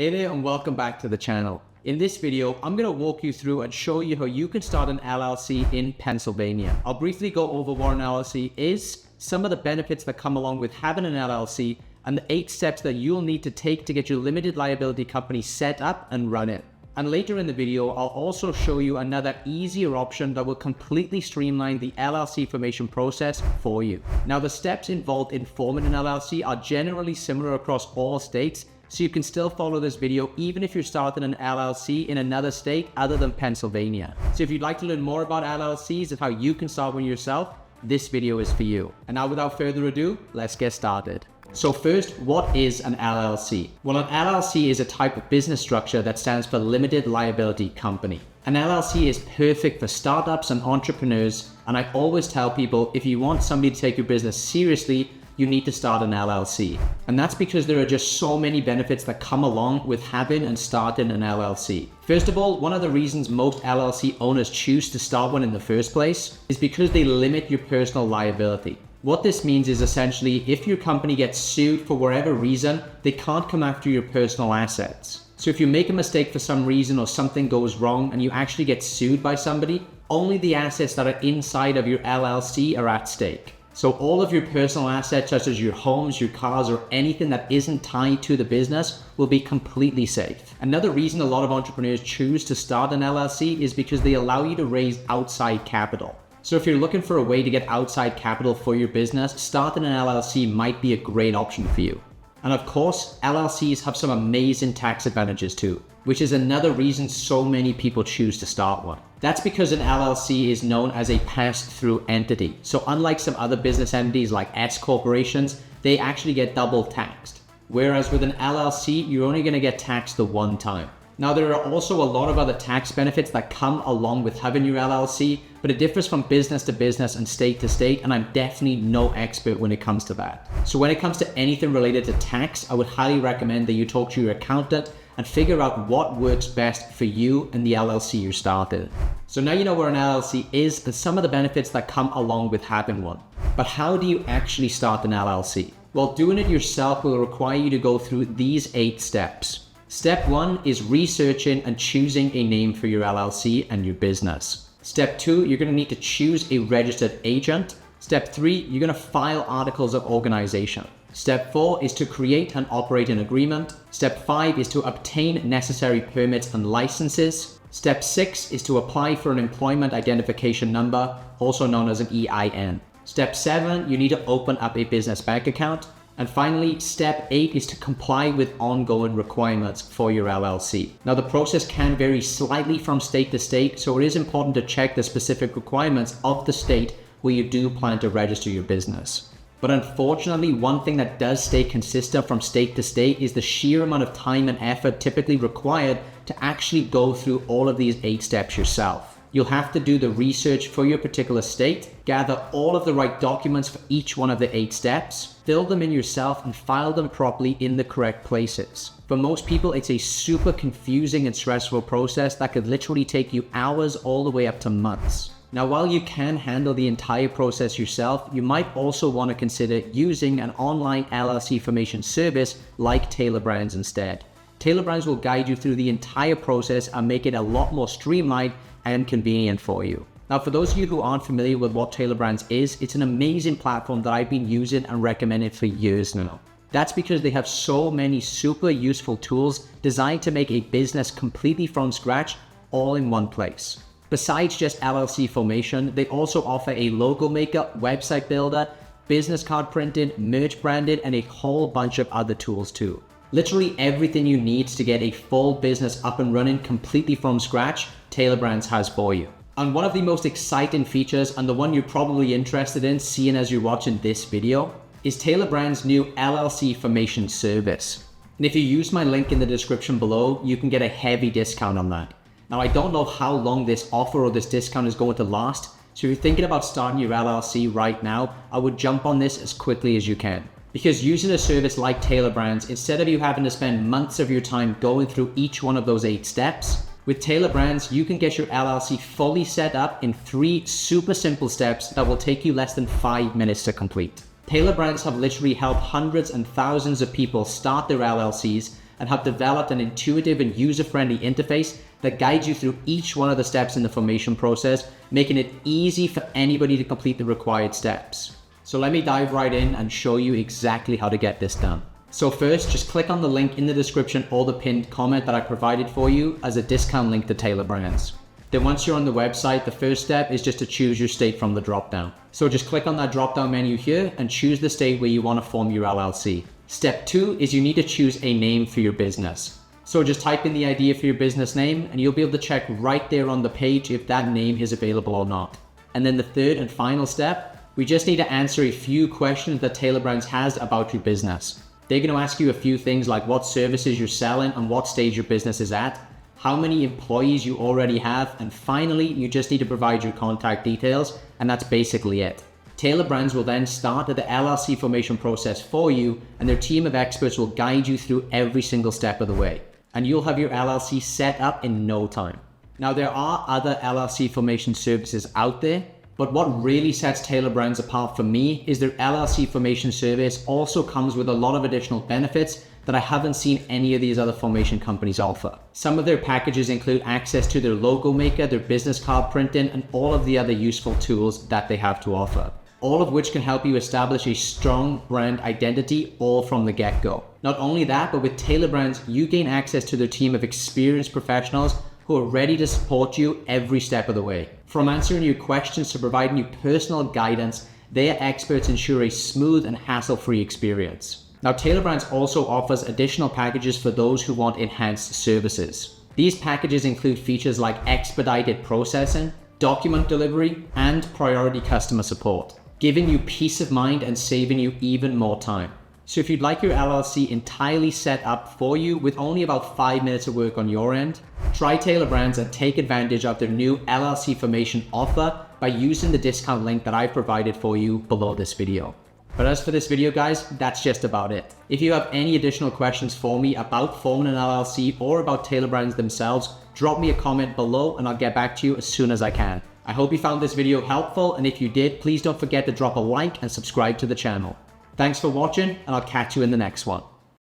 Hey there and welcome back to the channel. In this video, I'm going to walk you through and show you how you can start an LLC in Pennsylvania. I'll briefly go over what an LLC is, some of the benefits that come along with having an LLC, and the 8 steps that you'll need to take to get your limited liability company set up and run it. And later in the video, I'll also show you another easier option that will completely streamline the LLC formation process for you. Now, the steps involved in forming an LLC are generally similar across all states, so you can still follow this video even if you're starting an LLC in another state other than Pennsylvania. So if you'd like to learn more about LLCs and how you can start one yourself, this video is for you. And now without further ado, let's get started. So first, what is an LLC? Well, an LLC is a type of business structure that stands for Limited Liability Company. An LLC is perfect for startups and entrepreneurs, and I always tell people if you want somebody to take your business seriously, you need to start an LLC. And that's because there are just so many benefits that come along with having and starting an LLC. First of all, one of the reasons most LLC owners choose to start one in the first place is because they limit your personal liability. What this means is essentially if your company gets sued for whatever reason, they can't come after your personal assets. So if you make a mistake for some reason or something goes wrong and you actually get sued by somebody, only the assets that are inside of your LLC are at stake. So all of your personal assets, such as your homes, your cars, or anything that isn't tied to the business will be completely safe. Another reason a lot of entrepreneurs choose to start an LLC is because they allow you to raise outside capital. So if you're looking for a way to get outside capital for your business, starting an LLC might be a great option for you. And of course, LLCs have some amazing tax advantages too, which is another reason so many people choose to start one. That's because an LLC is known as a pass-through entity. So unlike some other business entities like S corporations, they actually get double taxed. Whereas with an LLC, you're only going to get taxed the one time. Now, there are also a lot of other tax benefits that come along with having your LLC, but it differs from business to business and state to state, and I'm definitely no expert when it comes to that. So when it comes to anything related to tax, I would highly recommend that you talk to your accountant and figure out what works best for you and the LLC you started. So now you know where an LLC is and some of the benefits that come along with having one. But how do you actually start an LLC? Well, doing it yourself will require you to go through these 8 steps. Step 1 is researching and choosing a name for your LLC and your business. Step 2, you're going to need to choose a registered agent. Step 3, you're going to file articles of organization. Step 4 is to create and operate an agreement. Step 5 is to obtain necessary permits and licenses. Step 6 is to apply for an employment identification number, also known as an EIN. Step 7, you need to open up a business bank account. And finally, step 8 is to comply with ongoing requirements for your LLC. Now, the process can vary slightly from state to state, so it is important to check the specific requirements of the state where you do plan to register your business. But unfortunately, one thing that does stay consistent from state to state is the sheer amount of time and effort typically required to actually go through all of these 8 steps yourself. You'll have to do the research for your particular state, gather all of the right documents for each one of the 8 steps, fill them in yourself, and file them properly in the correct places. For most people, it's a super confusing and stressful process that could literally take you hours all the way up to months. Now, while you can handle the entire process yourself, you might also want to consider using an online LLC formation service like Tailor Brands instead. Tailor Brands will guide you through the entire process and make it a lot more streamlined and convenient for you. Now, for those of you who aren't familiar with what Tailor Brands is, it's an amazing platform that I've been using and recommending for years now. That's because they have so many super useful tools designed to make a business completely from scratch, all in one place. Besides just LLC formation, they also offer a logo maker, website builder, business card printing, merch branding, and a whole bunch of other tools too. Literally everything you need to get a full business up and running completely from scratch, Tailor Brands has for you. And one of the most exciting features, and the one you're probably interested in seeing as you're watching this video, is Tailor Brands' new LLC formation service. And if you use my link in the description below, you can get a heavy discount on that. Now, I don't know how long this offer or this discount is going to last, so if you're thinking about starting your LLC right now, I would jump on this as quickly as you can. Because using a service like Tailor Brands, instead of you having to spend months of your time going through each one of those 8 steps, with Tailor Brands, you can get your LLC fully set up in 3 super simple steps that will take you less than 5 minutes to complete. Tailor Brands have literally helped hundreds and thousands of people start their LLCs, and have developed an intuitive and user-friendly interface that guides you through each one of the steps in the formation process, making it easy for anybody to complete the required steps. So let me dive right in and show you exactly how to get this done. So first, just click on the link in the description or the pinned comment that I provided for you as a discount link to Tailor Brands. Then once you're on the website, the first step is just to choose your state from the drop-down. So just click on that drop-down menu here and choose the state where you want to form your LLC. Step 2 is you need to choose a name for your business. So just type in the idea for your business name and you'll be able to check right there on the page if that name is available or not. And then the third and final step, we just need to answer a few questions that Tailor Brands has about your business. They're going to ask you a few things like what services you're selling and what stage your business is at, how many employees you already have, and finally, you just need to provide your contact details, and that's basically it. Tailor Brands will then start the LLC formation process for you, and their team of experts will guide you through every single step of the way, and you'll have your LLC set up in no time. Now, there are other LLC formation services out there, but what really sets Tailor Brands apart for me is their LLC formation service also comes with a lot of additional benefits that I haven't seen any of these other formation companies offer. Some of their packages include access to their logo maker, their business card printing, and all of the other useful tools that they have to offer, all of which can help you establish a strong brand identity all from the get-go. Not only that, but with Tailor Brands, you gain access to their team of experienced professionals who are ready to support you every step of the way. From answering your questions to providing you personal guidance, their experts ensure a smooth and hassle-free experience. Now, Tailor Brands also offers additional packages for those who want enhanced services. These packages include features like expedited processing, document delivery, and priority customer support, giving you peace of mind and saving you even more time. So if you'd like your LLC entirely set up for you with only about 5 minutes of work on your end, try Tailor Brands and take advantage of their new LLC formation offer by using the discount link that I provided for you below this video. But as for this video, guys, that's just about it. If you have any additional questions for me about forming an LLC or about Tailor Brands themselves, drop me a comment below and I'll get back to you as soon as I can. I hope you found this video helpful, and if you did, please don't forget to drop a like and subscribe to the channel. Thanks for watching, and I'll catch you in the next one.